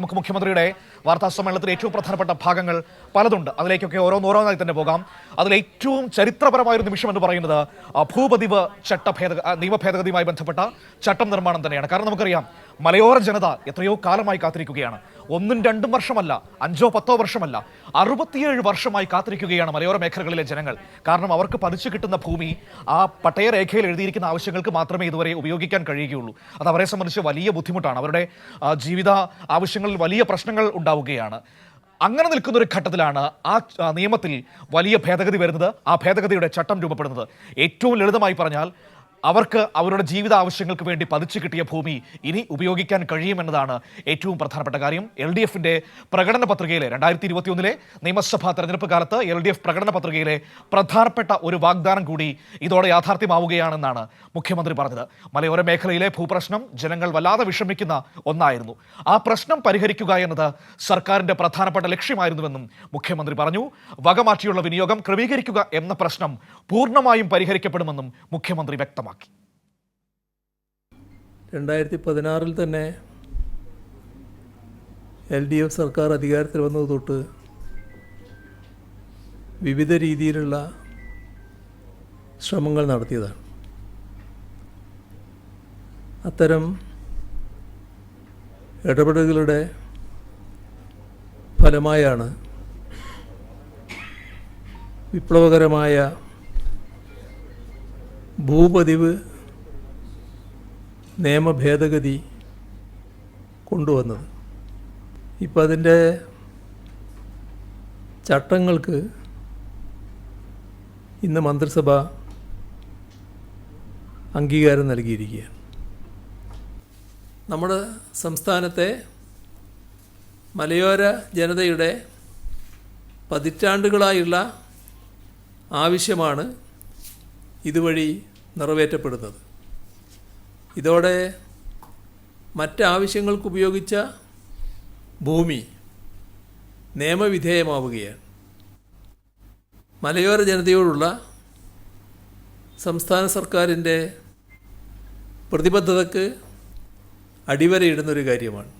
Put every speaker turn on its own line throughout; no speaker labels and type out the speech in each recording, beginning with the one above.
നമുക്ക് മുഖ്യമന്ത്രിയുടെ വാർത്താ സമ്മേളനത്തിൽ ഏറ്റവും പ്രധാനപ്പെട്ട ഭാഗങ്ങൾ പലതുണ്ട്. അതിലേക്കൊക്കെ ഓരോന്നോരോന്നായി തന്നെ പോകാം. അതിൽ ഏറ്റവും ചരിത്രപരമായ ഒരു നിമിഷം എന്ന് പറയുന്നത് ഭൂപതിവ് നിയമ ഭേദഗതിയുമായി ബന്ധപ്പെട്ട ചട്ടം നിർമ്മാണം തന്നെയാണ്. കാരണം നമുക്കറിയാം, മലയോര ജനത എത്രയോ കാലമായി കാത്തിരിക്കുകയാണ്. 1-2 വർഷമല്ല, 5-10 വർഷമല്ല, 67 വർഷമായി കാത്തിരിക്കുകയാണ് മലയോര മേഖലകളിലെ ജനങ്ങൾ. കാരണം അവർക്ക് പതിച്ചു കിട്ടുന്ന ഭൂമി ആ പട്ടയരേഖയിൽ എഴുതിയിരിക്കുന്ന ആവശ്യങ്ങൾക്ക് മാത്രമേ ഇതുവരെ ഉപയോഗിക്കാൻ കഴിയുകയുള്ളൂ. അത് അവരെ സംബന്ധിച്ച് വലിയ ബുദ്ധിമുട്ടാണ്. അവരുടെ ജീവിത ആവശ്യങ്ങളിൽ വലിയ പ്രശ്നങ്ങൾ ഉണ്ടാവുകയാണ്. അങ്ങനെ നിൽക്കുന്ന ഒരു ഘട്ടത്തിലാണ് ആ നിയമത്തിൽ വലിയ ഭേദഗതി വരുന്നത്, ആ ഭേദഗതിയുടെ ചട്ടം രൂപപ്പെടുന്നത്. ഏറ്റവും ലളിതമായി പറഞ്ഞാൽ, അവർക്ക് അവരുടെ ജീവിത ആവശ്യങ്ങൾക്ക് വേണ്ടി പതിച്ചു കിട്ടിയ ഭൂമി ഇനി ഉപയോഗിക്കാൻ കഴിയുമെന്നതാണ് ഏറ്റവും പ്രധാനപ്പെട്ട കാര്യം. LDFന്റെ പ്രകടന പത്രികയിലെ 2021 നിയമസഭാ തെരഞ്ഞെടുപ്പ് കാലത്ത് LDF പ്രകടന പത്രികയിലെ പ്രധാനപ്പെട്ട ഒരു വാഗ്ദാനം കൂടി ഇതോടെ യാഥാർത്ഥ്യമാവുകയാണെന്നാണ് മുഖ്യമന്ത്രി പറഞ്ഞത്. മലയോര മേഖലയിലെ ഭൂപ്രശ്നം ജനങ്ങൾ വല്ലാതെ വിഷമിക്കുന്ന ഒന്നായിരുന്നു. ആ പ്രശ്നം പരിഹരിക്കുക എന്നത് സർക്കാരിന്റെ പ്രധാനപ്പെട്ട ലക്ഷ്യമായിരുന്നുവെന്നും മുഖ്യമന്ത്രി പറഞ്ഞു. വകമാറ്റിയുള്ള വിനിയോഗം ക്രമീകരിക്കുക എന്ന പ്രശ്നം പൂർണ്ണമായും പരിഹരിക്കപ്പെടുമെന്നും മുഖ്യമന്ത്രി വ്യക്തമാക്കി.
2016 തന്നെ LDF സർക്കാർ അധികാരത്തിൽ വന്നത് തൊട്ട് വിവിധ രീതിയിലുള്ള ശ്രമങ്ങൾ നടത്തിയതാണ്. അത്തരം ഇടപെടലുകളുടെ ഫലമായാണ് വിപ്ലവകരമായ ഭൂപതിവ് നിയമ ഭേദഗതി കൊണ്ടുവന്നത്. ഇപ്പം അതിൻ്റെ ചട്ടങ്ങൾക്ക് ഇന്ന് മന്ത്രിസഭ അംഗീകാരം നൽകിയിരിക്കുകയാണ്. നമ്മുടെ സംസ്ഥാനത്തെ മലയോര ജനതയുടെ പതിറ്റാണ്ടുകളായുള്ള ആവശ്യമാണ് ഇതുവഴി നിറവേറ്റപ്പെടുന്നത്. ഇതോടെ മറ്റാവശ്യങ്ങൾക്ക് ഉപയോഗിച്ച ഭൂമി നിയമവിധേയമാവുകയാണ്. മലയോര ജനതയോടുള്ള സംസ്ഥാന സർക്കാരിൻ്റെ പ്രതിബദ്ധതയ്ക്ക് അടിവരയിടുന്നൊരു കാര്യമാണ്.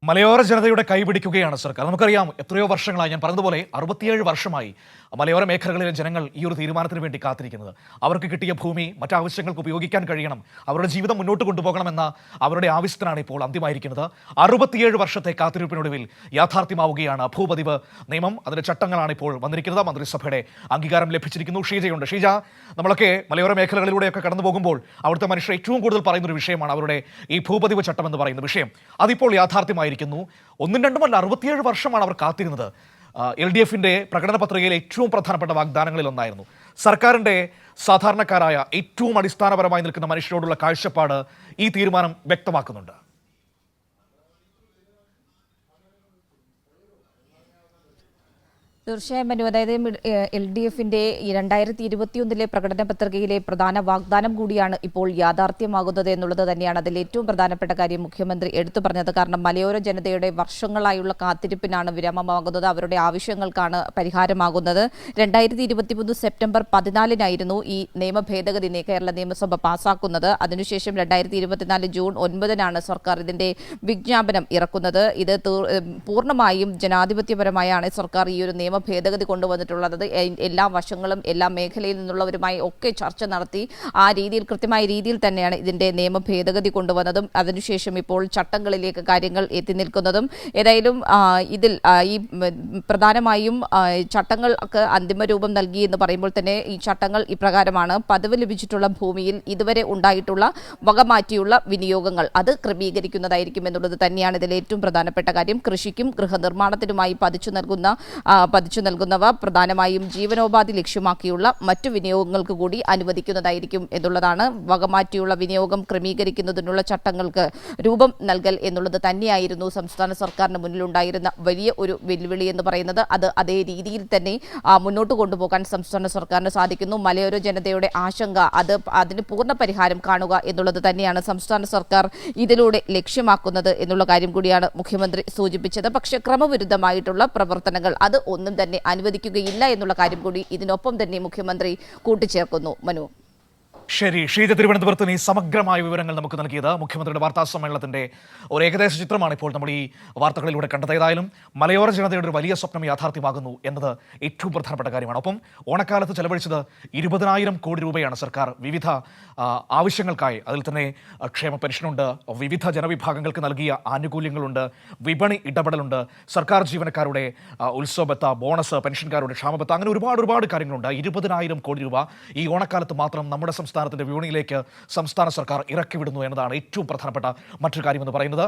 മലയോര ജനതയുടെ കൈപിടിക്കുകയാണ് സർക്കാർ. നമുക്കറിയാം, എത്രയോ വർഷങ്ങളായി, ഞാൻ പറഞ്ഞതുപോലെ 67 വർഷമായി മലയോര മേഖലകളിലെ ജനങ്ങൾ ഈ ഒരു തീരുമാനത്തിന് വേണ്ടി കാത്തിരിക്കുന്നത്. അവർക്ക് കിട്ടിയ ഭൂമി മറ്റാവശ്യങ്ങൾക്ക് ഉപയോഗിക്കാൻ കഴിയണം, അവരുടെ ജീവിതം മുന്നോട്ട് കൊണ്ടുപോകണമെന്ന അവരുടെ ആവശ്യത്തിനാണ് ഇപ്പോൾ അന്ത്യമായിരിക്കുന്നത്. 67 വർഷത്തെ കാത്തിരിപ്പിനൊടുവിൽ യാഥാർത്ഥ്യമാവുകയാണ് ഭൂപതിവ് നിയമം. അതിൻ്റെ ചട്ടങ്ങളാണ് ഇപ്പോൾ വന്നിരിക്കുന്നത്. മന്ത്രിസഭയുടെ അംഗീകാരം ലഭിച്ചിരിക്കുന്നു. ഷീജയുണ്ട്. ഷീജ, നമ്മളൊക്കെ മലയോര മേഖലകളിലൂടെയൊക്കെ കടന്നു പോകുമ്പോൾ അവിടുത്തെ മനുഷ്യർ ഏറ്റവും കൂടുതൽ പറയുന്നൊരു വിഷയമാണ് അവരുടെ ഈ ഭൂപതിവ് ചട്ടം എന്ന് പറയുന്ന വിഷയം. അതിപ്പോൾ യാഥാർത്ഥ്യമായിരിക്കുന്നു. 1-2 അല്ല, 67 വർഷമാണ് അവർ കാത്തിരുന്നത്. LDFന്റെ പ്രകടന പത്രികയിലെ ഏറ്റവും പ്രധാനപ്പെട്ട വാഗ്ദാനങ്ങളിൽ ഒന്നായിരുന്നു. സർക്കാരിൻ്റെ സാധാരണക്കാരായ ഏറ്റവും അടിസ്ഥാനപരമായി നിൽക്കുന്ന മനുഷ്യരോടുള്ള കാഴ്ചപ്പാട് ഈ തീരുമാനം വ്യക്തമാക്കുന്നുണ്ട്.
തീർച്ചയായും മനു, അതായത് LDFന്റെ 2021 പ്രകടന പത്രികയിലെ പ്രധാന വാഗ്ദാനം കൂടിയാണ് ഇപ്പോൾ യാഥാർത്ഥ്യമാകുന്നത് എന്നുള്ളത് തന്നെയാണ് അതിൽ ഏറ്റവും പ്രധാനപ്പെട്ട കാര്യം മുഖ്യമന്ത്രി എടുത്തു പറഞ്ഞത്. കാരണം മലയോര ജനതയുടെ വർഷങ്ങളായുള്ള കാത്തിരിപ്പിനാണ് വിരാമമാകുന്നത്, അവരുടെ ആവശ്യങ്ങൾക്കാണ് പരിഹാരമാകുന്നത്. 2023 സെപ്റ്റംബർ 14 ഈ നിയമ ഭേദഗതി കേരള നിയമസഭ പാസ്സാക്കുന്നത്. അതിനുശേഷം 2024 ജൂൺ 9 സർക്കാർ ഇതിന്റെ വിജ്ഞാപനം ഇറക്കുന്നത്. ഇത് പൂർണ്ണമായും ജനാധിപത്യപരമായാണ് സർക്കാർ ഈ ഒരു നിയമ ഭേദഗതി കൊണ്ടുവന്നിട്ടുള്ളത്. എല്ലാ വശങ്ങളും എല്ലാ മേഖലയിൽ നിന്നുള്ളവരുമായി ഒക്കെ ചർച്ച നടത്തി ആ രീതിയിൽ കൃത്യമായ രീതിയിൽ തന്നെയാണ് ഇതിന്റെ നിയമ ഭേദഗതി കൊണ്ടുവന്നതും അതിനുശേഷം ഇപ്പോൾ ചട്ടങ്ങളിലേക്ക് കാര്യങ്ങൾ എത്തി നിൽക്കുന്നതും. ഏതായാലും ഇതിൽ ഈ പ്രധാനമായും ചട്ടങ്ങൾക്ക് അന്തിമ രൂപം നൽകി എന്ന് പറയുമ്പോൾ തന്നെ ഈ ചട്ടങ്ങൾ ഇപ്രകാരമാണ്: പതിവ് ലഭിച്ചിട്ടുള്ള ഭൂമിയിൽ ഇതുവരെ ഉണ്ടായിട്ടുള്ള വകമാറ്റിയുള്ള വിനിയോഗങ്ങൾ അത് ക്രമീകരിക്കുന്നതായിരിക്കും എന്നുള്ളത് തന്നെയാണ് ഇതിൽ ഏറ്റവും പ്രധാനപ്പെട്ട കാര്യം. കൃഷിക്കും ഗൃഹനിർമ്മാണത്തിനുമായി പതിച്ചു നൽകുന്നവ പ്രധാനമായും ജീവനോപാധി ലക്ഷ്യമാക്കിയുള്ള മറ്റു വിനിയോഗങ്ങൾക്ക് കൂടി അനുവദിക്കുന്നതായിരിക്കും എന്നുള്ളതാണ്. വകമാറ്റിയുള്ള വിനിയോഗം ക്രമീകരിക്കുന്നതിനുള്ള ചട്ടങ്ങൾക്ക് രൂപം നൽകൽ എന്നുള്ളത് തന്നെയായിരുന്നു സംസ്ഥാന സർക്കാരിന് മുന്നിലുണ്ടായിരുന്ന വലിയ ഒരു വെല്ലുവിളി എന്ന് പറയുന്നത്. അത് അതേ രീതിയിൽ തന്നെ മുന്നോട്ട് കൊണ്ടുപോകാൻ സംസ്ഥാന സർക്കാരിന് സാധിക്കുന്നു. മലയോര ജനതയുടെ ആശങ്ക അതിന് പൂർണ്ണ പരിഹാരം കാണുക എന്നുള്ളത് തന്നെയാണ് സംസ്ഥാന സർക്കാർ ഇതിലൂടെ ലക്ഷ്യമാക്കുന്നത് എന്നുള്ള കാര്യം കൂടിയാണ് മുഖ്യമന്ത്രി സൂചിപ്പിച്ചത്. പക്ഷേ ക്രമവിരുദ്ധമായിട്ടുള്ള പ്രവർത്തനങ്ങൾ അത് ഒന്നും തന്നെ അനുവദിക്കുകയില്ല എന്നുള്ള കാര്യം കൂടി ഇതിനൊപ്പം തന്നെ മുഖ്യമന്ത്രി കൂട്ടിച്ചേർക്കുന്നു. മനു.
ശരി, ഷീജ തിരുവനന്തപുരത്ത് ഈ സമഗ്രമായ വിവരങ്ങൾ നമുക്ക് നൽകിയത്. മുഖ്യമന്ത്രിയുടെ വാർത്താ സമ്മേളനത്തിന്റെ ഒരു ഏകദേശ ചിത്രമാണ് ഇപ്പോൾ നമ്മൾ ഈ വാർത്തകളിലൂടെ കണ്ടത്. ഏതായാലും മലയോര ജനതയുടെ ഒരു വലിയ സ്വപ്നം യാഥാർത്ഥ്യമാകുന്നു എന്നത് ഏറ്റവും പ്രധാനപ്പെട്ട കാര്യമാണ്. ഒപ്പം ഓണക്കാലത്ത് ചെലവഴിച്ചത് 20,000 കോടി രൂപയാണ് സർക്കാർ വിവിധ ആവശ്യങ്ങൾക്കായി. അതിൽ തന്നെ ക്ഷേമ പെൻഷനുണ്ട്, വിവിധ ജനവിഭാഗങ്ങൾക്ക് നൽകിയ ആനുകൂല്യങ്ങളുണ്ട്, വിപണി ഇടപെടലുണ്ട്, സർക്കാർ ജീവനക്കാരുടെ ഉത്സവബത്ത, ബോണസ്, പെൻഷൻകാരുടെ ക്ഷാമബത്ത, അങ്ങനെ ഒരുപാട് കാര്യങ്ങളുണ്ട്. 20,000 കോടി രൂപ ഈ ഓണക്കാലത്ത് മാത്രം നമ്മുടെ സംസ്ഥാനത്തിന്റെ വിപണിയിലേക്ക് സംസ്ഥാന സർക്കാർ ഇറക്കി വിടുന്നു എന്നതാണ് ഏറ്റവും പ്രധാനപ്പെട്ട മറ്റൊരു കാര്യമെന്ന് പറയുന്നത്.